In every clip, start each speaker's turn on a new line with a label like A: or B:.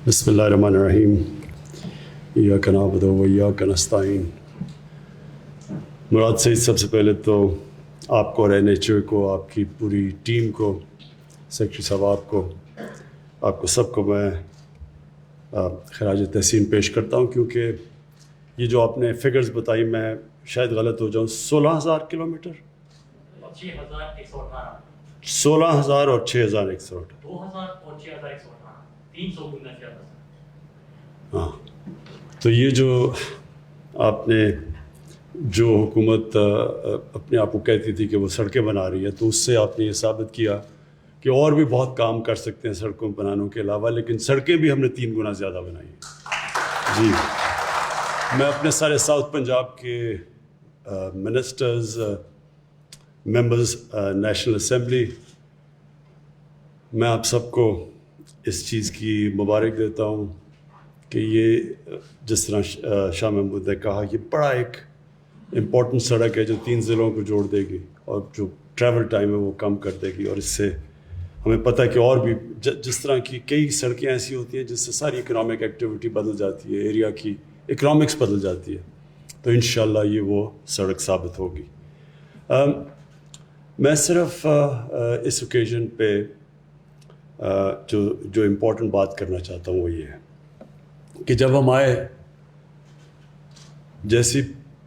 A: بسم اللہ الرحمن الرحیم ایاک نعبد و ایاک نستعین. مراد سعید، سب سے پہلے تو آپ کو اور این ایچ او کو، آپ کی پوری ٹیم کو، سیکرٹری صاحب آپ کو سب کو میں خراج تحسین پیش کرتا ہوں، کیونکہ یہ جو آپ نے فگرز بتائی میں شاید غلط ہو جاؤں، 16,000 کلومیٹر، 16,000 اور 6,118،
B: 2,000 اور 6,118، 300 گنا زیادہ.
A: ہاں. تو یہ جو آپ نے جو حکومت اپنے آپ کو کہتی تھی کہ وہ سڑکیں بنا رہی ہے، تو اس سے آپ نے یہ ثابت کیا کہ اور بھی بہت کام کر سکتے ہیں سڑکوں بنانے کے علاوہ، لیکن سڑکیں بھی ہم نے 3 گنا زیادہ بنائی ہیں. جی، میں اپنے سارے ساؤتھ پنجاب کے منسٹرز، ممبرز نیشنل اسمبلی، میں آپ سب کو اس چیز کی مبارک دیتا ہوں کہ یہ جس طرح شاہ محمود نے کہا، یہ بڑا ایک امپورٹنٹ سڑک ہے جو 3 ضلعوں کو جوڑ دے گی اور جو ٹریول ٹائم ہے وہ کم کر دے گی. اور اس سے ہمیں پتہ ہے کہ اور بھی جس طرح کی کئی سڑکیں ایسی ہوتی ہیں جس سے ساری اکنامک ایکٹیویٹی بدل جاتی ہے، ایریا کی اکنامکس بدل جاتی ہے، تو انشاءاللہ یہ وہ سڑک ثابت ہوگی. میں صرف اس اوکیزن پہ جو امپورٹنٹ بات کرنا چاہتا ہوں وہ یہ ہے کہ جب ہم آئے، جیسی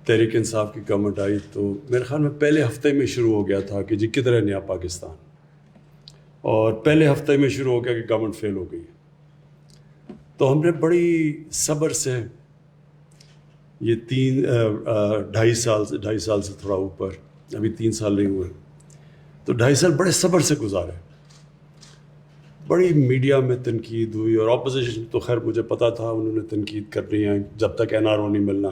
A: تحریک انصاف کی گورنمنٹ آئی، تو میرے خیال میں پہلے ہفتے میں شروع ہو گیا تھا کہ جی کدھر ہے نیا پاکستان، اور پہلے ہفتے میں شروع ہو گیا کہ گورنمنٹ فیل ہو گئی. تو ہم نے بڑی صبر سے یہ 2.5 سال سے تھوڑا اوپر، ابھی 3 سال نہیں ہوئے، تو 2.5 سال بڑے صبر سے گزارے. بڑی میڈیا میں تنقید ہوئی، اور اپوزیشن تو خیر مجھے پتا تھا انہوں نے تنقید کرنی ہے جب تک این آر او نہیں ملنا،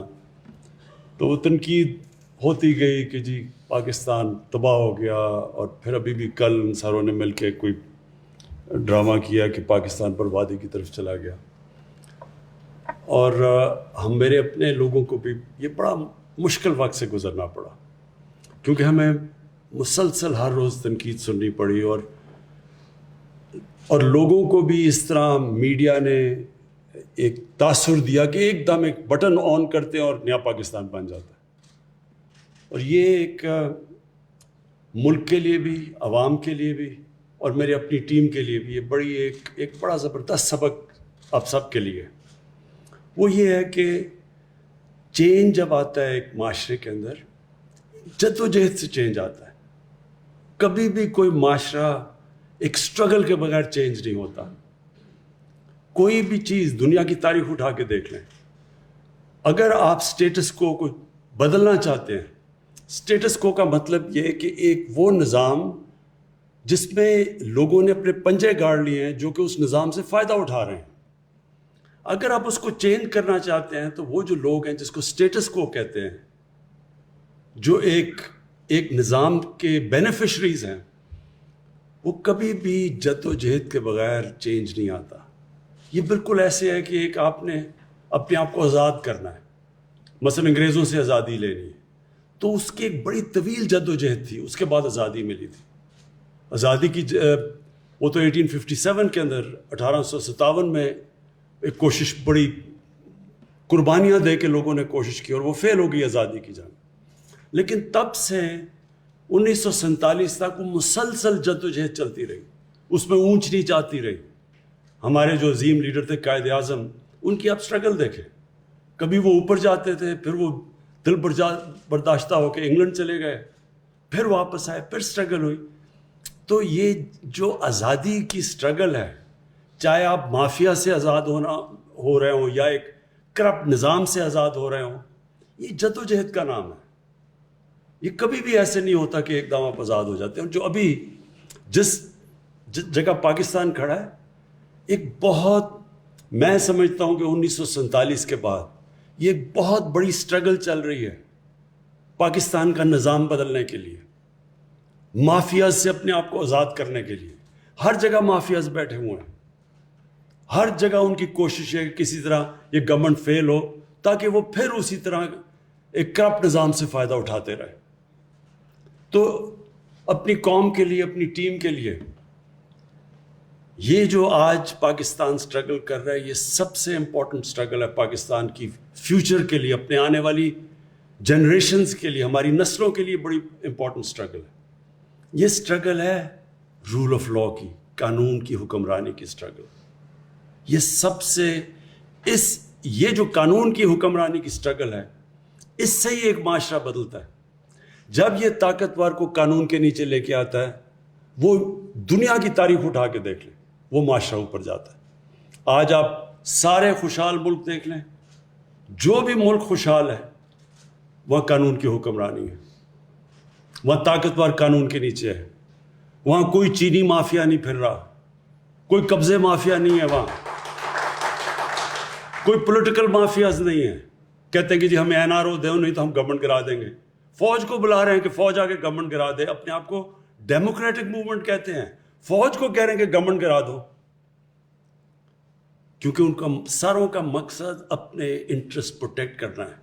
A: تو وہ تنقید ہوتی گئی کہ جی پاکستان تباہ ہو گیا. اور پھر ابھی بھی کل ان ساروں نے مل کے کوئی ڈرامہ کیا کہ پاکستان بربادی کی طرف چلا گیا. اور ہم میرے اپنے لوگوں کو بھی یہ بڑا مشکل وقت سے گزرنا پڑا، کیونکہ ہمیں مسلسل ہر روز تنقید سننی پڑی، اور لوگوں کو بھی اس طرح میڈیا نے ایک تاثر دیا کہ ایک دم ایک بٹن آن کرتے ہیں اور نیا پاکستان بن جاتا ہے. اور یہ ایک ملک کے لیے بھی، عوام کے لیے بھی، اور میری اپنی ٹیم کے لیے بھی یہ بڑی ایک بڑا زبردست سبق آپ سب کے لیے. وہ یہ ہے کہ چینج جب آتا ہے ایک معاشرے کے اندر، جدوجہد سے چینج آتا ہے. کبھی بھی کوئی معاشرہ ایک سٹرگل کے بغیر چینج نہیں ہوتا. کوئی بھی چیز دنیا کی تاریخ اٹھا کے دیکھ لیں، اگر آپ سٹیٹس کو بدلنا چاہتے ہیں، سٹیٹس کو کا مطلب یہ ہے کہ ایک وہ نظام جس میں لوگوں نے اپنے پنجے گاڑ لیے ہیں جو کہ اس نظام سے فائدہ اٹھا رہے ہیں، اگر آپ اس کو چینج کرنا چاہتے ہیں تو وہ جو لوگ ہیں جس کو سٹیٹس کو کہتے ہیں، جو ایک نظام کے بینیفیشریز ہیں، وہ کبھی بھی جد و جہد کے بغیر چینج نہیں آتا. یہ بالکل ایسے ہے کہ ایک آپ نے اپنے آپ کو آزاد کرنا ہے، مثلا انگریزوں سے آزادی لینی ہے، تو اس کی ایک بڑی طویل جد و جہد تھی، اس کے بعد آزادی ملی تھی. آزادی کی وہ تو 1857 کے اندر، 1857 میں ایک کوشش، بڑی قربانیاں دے کے لوگوں نے کوشش کی، اور وہ فیل ہو گئی آزادی کی جنگ. لیکن تب سے 1947 تک وہ مسلسل جد و جہد چلتی رہی، اس میں اونچ نیچ آتی رہی. ہمارے جو عظیم لیڈر تھے قائد اعظم، ان کی آپ سٹرگل دیکھیں، کبھی وہ اوپر جاتے تھے، پھر وہ دل برداشتہ ہو کے انگلینڈ چلے گئے، پھر واپس آئے، پھر سٹرگل ہوئی. تو یہ جو آزادی کی سٹرگل ہے، چاہے آپ مافیا سے آزاد ہو رہے ہوں یا ایک کرپٹ نظام سے آزاد ہو رہے ہوں، یہ جد و جہد کا نام ہے. یہ کبھی بھی ایسے نہیں ہوتا کہ ایک دم آپ آزاد ہو جاتے ہیں. جو ابھی جس جگہ پاکستان کھڑا ہے، ایک بہت، میں سمجھتا ہوں کہ 1947 کے بعد یہ ایک بہت بڑی سٹرگل چل رہی ہے پاکستان کا نظام بدلنے کے لیے، مافیاز سے اپنے آپ کو آزاد کرنے کے لیے. ہر جگہ مافیاز بیٹھے ہوئے ہیں، ہر جگہ ان کی کوشش ہے کہ کسی طرح یہ گورنمنٹ فیل ہو تاکہ وہ پھر اسی طرح ایک کرپٹ نظام سے فائدہ اٹھاتے رہے. تو اپنی قوم کے لیے، اپنی ٹیم کے لیے یہ جو آج پاکستان سٹرگل کر رہا ہے یہ سب سے امپورٹنٹ سٹرگل ہے پاکستان کی فیوچر کے لیے, اپنے آنے والی جنریشنز کے لیے, ہماری نسلوں کے لیے بڑی امپورٹنٹ سٹرگل ہے. یہ سٹرگل ہے رول آف لا کی, قانون کی حکمرانی کی سٹرگل. یہ سب سے یہ جو قانون کی حکمرانی کی سٹرگل ہے, اس سے ہی ایک معاشرہ بدلتا ہے. جب یہ طاقتور کو قانون کے نیچے لے کے آتا ہے, وہ دنیا کی تاریخ اٹھا کے دیکھ لیں, وہ معاشرہ اوپر جاتا ہے. آج آپ سارے خوشحال ملک دیکھ لیں, جو بھی ملک خوشحال ہے وہاں قانون کی حکمرانی ہے, وہاں طاقتور قانون کے نیچے ہے, وہاں کوئی چینی مافیا نہیں پھر رہا, کوئی قبضے مافیا نہیں ہے, وہاں کوئی پولیٹیکل مافیاز نہیں ہے. کہتے ہیں کہ جی ہمیں NRO دو نہیں تو ہم گورنمنٹ گرا دیں گے. فوج کو بلا رہے ہیں کہ فوج آ کے گورنمنٹ گرا دے. اپنے آپ کو ڈیموکریٹک موومنٹ کہتے ہیں, فوج کو کہہ رہے ہیں کہ گورنمنٹ گرا دو, کیونکہ ان کا ساروں کا مقصد اپنے انٹرسٹ پروٹیکٹ کرنا ہے.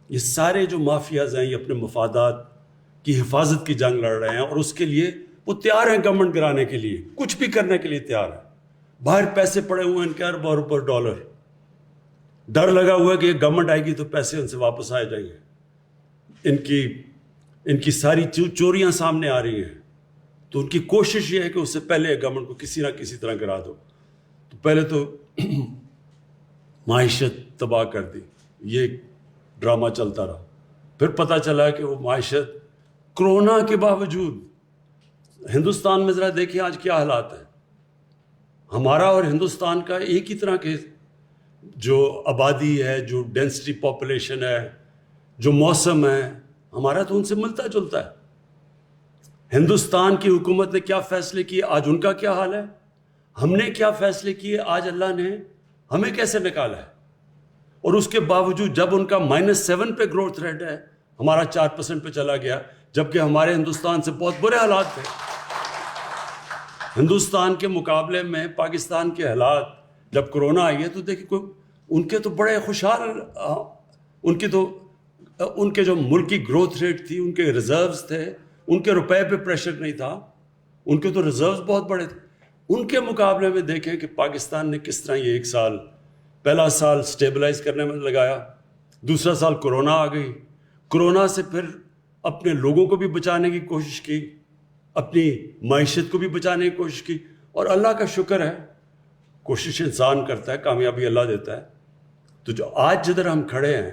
A: یہ سارے جو مافیاز ہیں یہ اپنے مفادات کی حفاظت کی جنگ لڑ رہے ہیں, اور اس کے لیے وہ تیار ہیں گورنمنٹ گرانے کے لیے, کچھ بھی کرنے کے لیے تیار ہیں. باہر پیسے پڑے ہوئے ہیں ان کے اربوں روپے ڈالر, ڈر لگا ہوا ہے کہ یہ گورنمنٹ آئے گی تو پیسے ان سے واپس آ جائیں گے. ان کی ساری چوریاں سامنے آ رہی ہیں, تو ان کی کوشش یہ ہے کہ اس سے پہلے گورنمنٹ کو کسی نہ کسی طرح گرا دو. تو پہلے تو معیشت تباہ کر دی, یہ ڈرامہ چلتا رہا. پھر پتہ چلا کہ وہ معیشت کرونا کے باوجود, ہندوستان میں ذرا دیکھیں آج کیا حالات ہیں. ہمارا اور ہندوستان کا ایک ہی طرح کے جو آبادی ہے, جو ڈینسٹی پاپولیشن ہے, جو موسم ہے, ہمارا تو ان سے ملتا جلتا ہے. ہندوستان کی حکومت نے کیا فیصلے کیے, آج ان کا کیا حال ہے. ہم نے کیا فیصلے کیے, آج اللہ نے ہمیں کیسے نکالا ہے. اور اس کے باوجود جب ان کا -7 پہ گروتھ ریٹ ہے, ہمارا 4% پہ چلا گیا, جبکہ ہمارے ہندوستان سے بہت برے حالات تھے. ہندوستان کے مقابلے میں پاکستان کے حالات جب کرونا آئی ہے تو دیکھیں ان کے تو بڑے خوشحال, ان کے جو ملکی گروتھ ریٹ تھی, ان کے ریزروز تھے, ان کے روپے پہ پریشر نہیں تھا, ان کے تو ریزروز بہت بڑے تھے. ان کے مقابلے میں دیکھیں کہ پاکستان نے کس طرح یہ ایک سال, پہلا سال سٹیبلائز کرنے میں لگایا, دوسرا سال کرونا آ گئی, کرونا سے پھر اپنے لوگوں کو بھی بچانے کی کوشش کی, اپنی معیشت کو بھی بچانے کی کوشش کی. اور اللہ کا شکر ہے, کوشش انسان کرتا ہے, کامیابی اللہ دیتا ہے. تو جو آج جدھر ہم کھڑے ہیں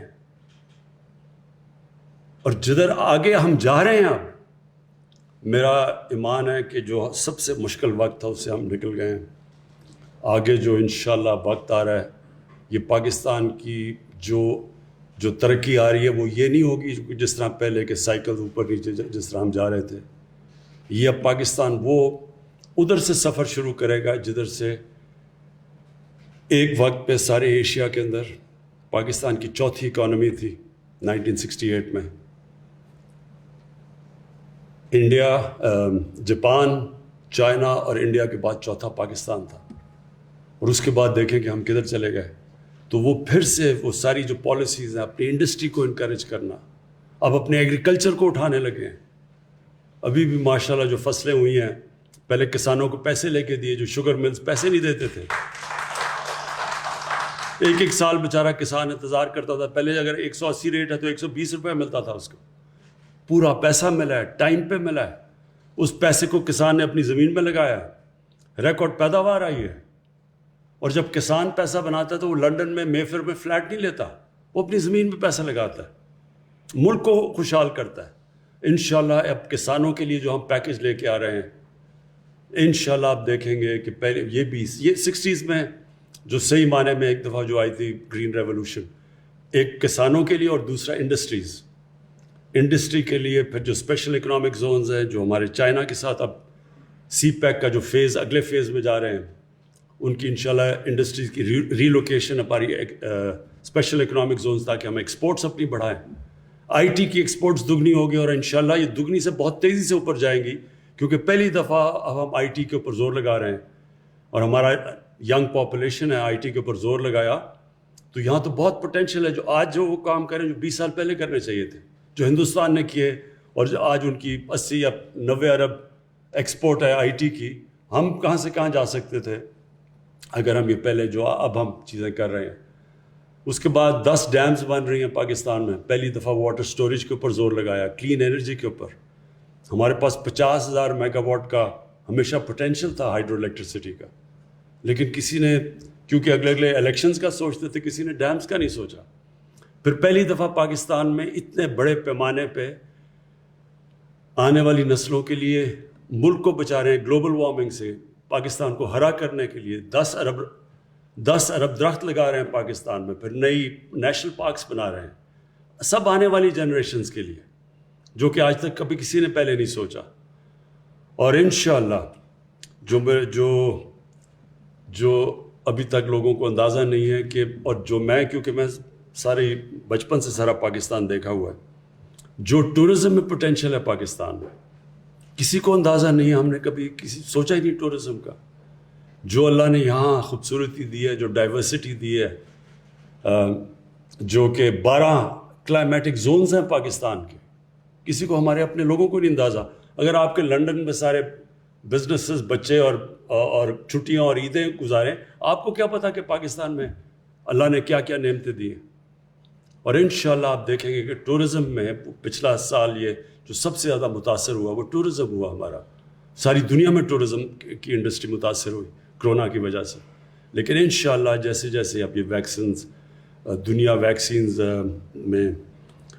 A: اور جدھر آگے ہم جا رہے ہیں, اب میرا ایمان ہے کہ جو سب سے مشکل وقت تھا اس سے ہم نکل گئے ہیں. آگے جو انشاءاللہ وقت آ رہا ہے, یہ پاکستان کی جو ترقی آ رہی ہے وہ یہ نہیں ہوگی جس طرح پہلے کے سائیکل اوپر نیچے جس طرح ہم جا رہے تھے. یہ اب پاکستان وہ ادھر سے سفر شروع کرے گا جدھر سے ایک وقت پہ سارے ایشیا کے اندر پاکستان کی چوتھی اکانومی تھی 1968 میں. انڈیا, جاپان, چائنا اور انڈیا کے بعد چوتھا پاکستان تھا. اور اس کے بعد دیکھیں کہ ہم کدھر چلے گئے. تو وہ پھر سے وہ ساری جو پالیسیز ہیں, اپنی انڈسٹری کو انکریج کرنا, اب اپنے ایگریکلچر کو اٹھانے لگے ہیں. ابھی بھی ماشاءاللہ جو فصلیں ہوئی ہیں, پہلے کسانوں کو پیسے لے کے دیے, جو شوگر ملز پیسے نہیں دیتے تھے. ایک سال بیچارہ کسان انتظار کرتا تھا. پہلے اگر 180 ریٹ ہے تو 120 روپے ملتا تھا اس کو. پورا پیسہ ملا ہے, ٹائم پہ ملا ہے. اس پیسے کو کسان نے اپنی زمین میں لگایا, ریکارڈ پیداوار آئی ہے. اور جب کسان پیسہ بناتا ہے تو وہ لنڈن میں میفر میں فلیٹ نہیں لیتا, وہ اپنی زمین پہ پیسہ لگاتا ہے, ملک کو خوشحال کرتا ہے. انشاءاللہ اب کسانوں کے لیے جو ہم پیکج لے کے آ رہے ہیں, انشاءاللہ آپ دیکھیں گے کہ پہلے یہ 60s میں جو صحیح معنی میں ایک دفعہ جو آئی تھی گرین ریولوشن, ایک کسانوں کے لیے اور دوسرا انڈسٹری کے لیے. پھر جو اسپیشل اکنامک زونز ہیں جو ہمارے چائنا کے ساتھ اب سی پیک کا جو فیز اگلے فیز میں جا رہے ہیں, ان کی انشاءاللہ انڈسٹریز کی ری لوکیشن ہماری اسپیشل اکنامک زونز, تاکہ ہم ایکسپورٹس اپنی بڑھائیں. آئی ٹی کی ایکسپورٹس دگنی ہوگی, اور انشاءاللہ یہ دگنی سے بہت تیزی سے اوپر جائیں گی, کیونکہ پہلی دفعہ اب ہم آئی ٹی کے اوپر زور لگا رہے ہیں. اور ہمارا ینگ پاپولیشن ہے, آئی ٹی کے اوپر زور لگایا تو یہاں تو بہت پوٹینشیل ہے. جو آج جو وہ کام کریں جو 20 سال پہلے کرنے چاہیے تھے, جو ہندوستان نے کیے, اور جو آج ان کی 80 یا 90 ارب ایکسپورٹ ہے آئی ٹی کی, ہم کہاں سے کہاں جا سکتے تھے اگر ہم یہ پہلے جو اب ہم چیزیں کر رہے ہیں. اس کے بعد 10 ڈیمز بن رہی ہیں پاکستان میں. پہلی دفعہ واٹر سٹوریج کے اوپر زور لگایا, کلین انرجی کے اوپر. ہمارے پاس 50,000 میگا واٹ کا ہمیشہ پوٹینشیل تھا ہائیڈرو الیکٹریسٹی کا, لیکن کسی نے, کیونکہ اگلے الیکشنز کا سوچتے تھے, کسی نے ڈیمز کا نہیں سوچا. پھر پہلی دفعہ پاکستان میں اتنے بڑے پیمانے پہ آنے والی نسلوں کے لیے ملک کو بچا رہے ہیں گلوبل وارمنگ سے. پاکستان کو ہرا کرنے کے لیے 10 ارب درخت لگا رہے ہیں پاکستان میں. پھر نئی نیشنل پارکس بنا رہے ہیں, سب آنے والی جنریشنز کے لیے, جو کہ آج تک کبھی کسی نے پہلے نہیں سوچا. اور انشاءاللہ جو ابھی تک لوگوں کو اندازہ نہیں ہے کہ, اور جو کیونکہ میں سارے بچپن سے سارا پاکستان دیکھا ہوا ہے, جو ٹورزم میں پوٹینشیل ہے پاکستان میں, کسی کو اندازہ نہیں ہے. ہم نے کبھی سوچا ہی نہیں ٹورزم کا. جو اللہ نے یہاں خوبصورتی دی ہے, جو ڈائیورسٹی دی ہے, جو کہ 12 کلائمیٹک زونز ہیں پاکستان کے, کسی کو, ہمارے اپنے لوگوں کو نہیں اندازہ. اگر آپ کے لنڈن میں سارے بزنسز, بچے اور چھٹیاں اور عیدیں گزاریں, آپ کو کیا پتا کہ پاکستان میں اللہ نے کیا کیا نعمتیں دی ہیں. اور انشاءاللہ آپ دیکھیں گے کہ ٹورزم میں پچھلا سال یہ جو سب سے زیادہ متاثر ہوا وہ ٹورزم ہوا ہمارا. ساری دنیا میں ٹورزم کی انڈسٹری متاثر ہوئی کرونا کی وجہ سے. لیکن انشاءاللہ جیسے جیسے اب یہ ویکسینز, دنیا ویکسینز میں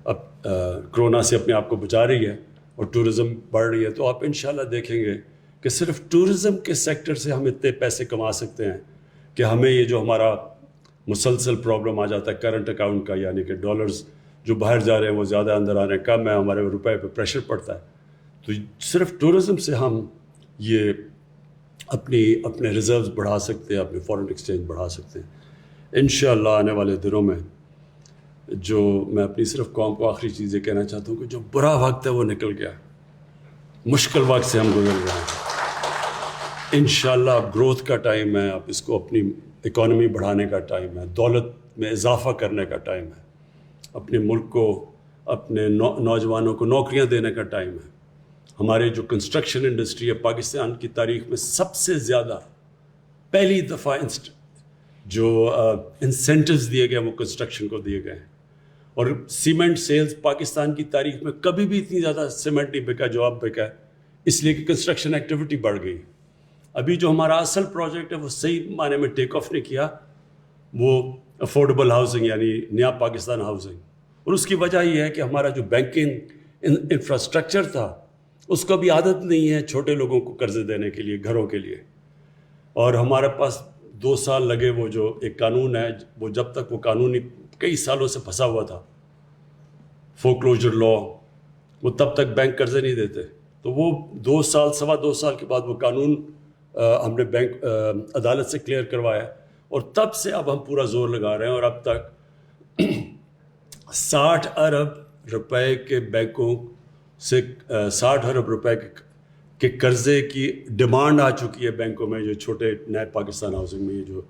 A: اب کرونا سے اپنے آپ کو بچا رہی ہے اور ٹورزم بڑھ رہی ہے, تو آپ انشاءاللہ دیکھیں گے کہ صرف ٹورزم کے سیکٹر سے ہم اتنے پیسے کما سکتے ہیں کہ ہمیں یہ جو ہمارا مسلسل پرابلم آ جاتا ہے کرنٹ اکاؤنٹ کا, یعنی کہ ڈالرز جو باہر جا رہے ہیں وہ زیادہ اندر آ رہے ہیں, کم ہے, ہمارے روپے پہ پریشر پڑتا ہے. تو صرف ٹورزم سے ہم یہ اپنے ریزروز بڑھا سکتے ہیں, اپنے فارن ایکسچینج بڑھا سکتے ہیں انشاءاللہ آنے والے دنوں میں. جو میں اپنی صرف قوم کو آخری چیز یہ کہنا چاہتا ہوں کہ جو برا وقت ہے وہ نکل گیا, مشکل وقت سے ہم گزر رہے ہیں. انشاءاللہ اب گروتھ کا ٹائم ہے, اب اس کو اپنی اکانومی بڑھانے کا ٹائم ہے, دولت میں اضافہ کرنے کا ٹائم ہے, اپنے ملک کو, اپنے نوجوانوں کو نوکریاں دینے کا ٹائم ہے. ہمارے جو کنسٹرکشن انڈسٹری ہے پاکستان کی تاریخ میں سب سے زیادہ پہلی دفعہ جو انسینٹیوز دیے گئے وہ کنسٹرکشن کو دیے گئے ہیں. اور سیمنٹ سیلز پاکستان کی تاریخ میں کبھی بھی اتنی زیادہ سیمنٹ نہیں بکا جو اب بکا ہے, اس لیے کہ کنسٹرکشن ایکٹیویٹی بڑھ گئی. ابھی جو ہمارا اصل پروجیکٹ ہے وہ صحیح معنی میں ٹیک آف نہیں کیا, وہ افورڈیبل ہاؤسنگ یعنی نیا پاکستان ہاؤسنگ. اور اس کی وجہ یہ ہے کہ ہمارا جو بینکنگ انفراسٹرکچر تھا اس کو بھی عادت نہیں ہے چھوٹے لوگوں کو قرضے دینے کے لیے, گھروں کے لیے. اور ہمارے پاس 2 سال لگے, وہ جو ایک قانون ہے, وہ جب تک وہ قانونی کئی سالوں سے پھنسا ہوا تھا, فورکلوجر لا, وہ تب تک بینک قرضے نہیں دیتے. تو وہ 2 سال 2.25 سال کے بعد وہ قانون ہم نے بینک عدالت سے کلیئر کروایا, اور تب سے اب ہم پورا زور لگا رہے ہیں. اور اب تک 60 ارب روپے کے بینکوں سے 60 ارب روپے کے قرضے کی ڈیمانڈ آ چکی ہے بینکوں میں, جو چھوٹے نئے پاکستان ہاؤسنگ میں یہ جو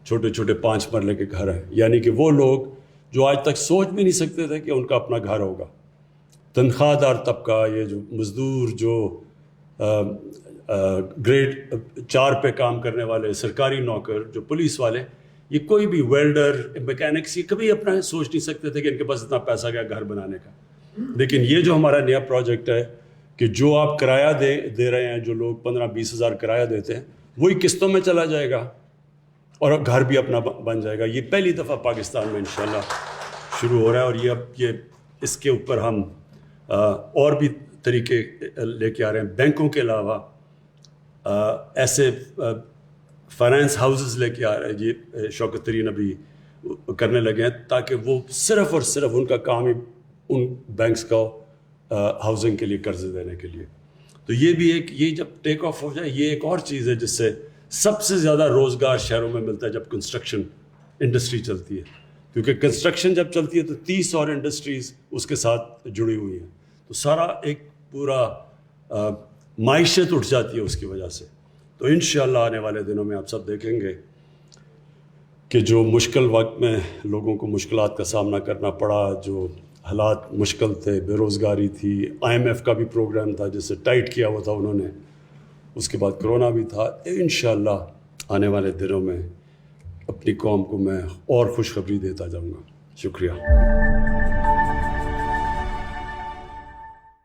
A: چھوٹے چھوٹے 5 مرلے کے گھر ہیں, یعنی کہ وہ لوگ جو آج تک سوچ بھی نہیں سکتے تھے کہ ان کا اپنا گھر ہوگا. تنخواہ دار طبقہ, یہ جو مزدور, جو گریڈ 4 پہ کام کرنے والے, سرکاری نوکر, جو پولیس والے, یہ کوئی بھی ویلڈر, میکینکس, یہ کبھی اپنا سوچ نہیں سکتے تھے کہ ان کے پاس اتنا پیسہ گیا گھر بنانے کا. لیکن یہ جو ہمارا نیا پروجیکٹ ہے کہ جو آپ کرایہ دے رہے ہیں, جو لوگ 15-20 ہزار کرایہ دیتے ہیں, وہی قسطوں میں چلا جائے گا اور گھر بھی اپنا بن جائے گا. یہ پہلی دفعہ پاکستان میں انشاءاللہ شروع ہو رہا ہے. اور یہ اس کے اوپر ہم اور بھی طریقے لے کے آ رہے ہیں. بینکوں کے علاوہ ایسے فائنانس ہاؤسز لے کے آ رہے ہیں, یہ شوکت ترین ابھی کرنے لگے ہیں, تاکہ وہ صرف اور صرف ان کا کام ہی ان بینکس کا ہاؤسنگ کے لیے قرضے دینے کے لیے. تو یہ بھی ایک, یہ جب ٹیک آف ہو جائے, یہ ایک اور چیز ہے جس سے سب سے زیادہ روزگار شہروں میں ملتا ہے جب کنسٹرکشن انڈسٹری چلتی ہے. کیونکہ کنسٹرکشن جب چلتی ہے تو 30 اور انڈسٹریز اس کے ساتھ جڑی ہوئی ہیں, تو سارا ایک پورا معیشت اٹھ جاتی ہے اس کی وجہ سے. تو انشاءاللہ آنے والے دنوں میں آپ سب دیکھیں گے کہ جو مشکل وقت میں لوگوں کو مشکلات کا سامنا کرنا پڑا, جو حالات مشکل تھے, بے روزگاری تھی, IMF کا بھی پروگرام تھا جس سے ٹائٹ کیا ہوا تھا انہوں نے, اس کے بعد کرونا بھی تھا. انشاءاللہ آنے والے دنوں میں اپنی قوم کو میں اور خوشخبری دیتا جاؤں گا. شکریہ.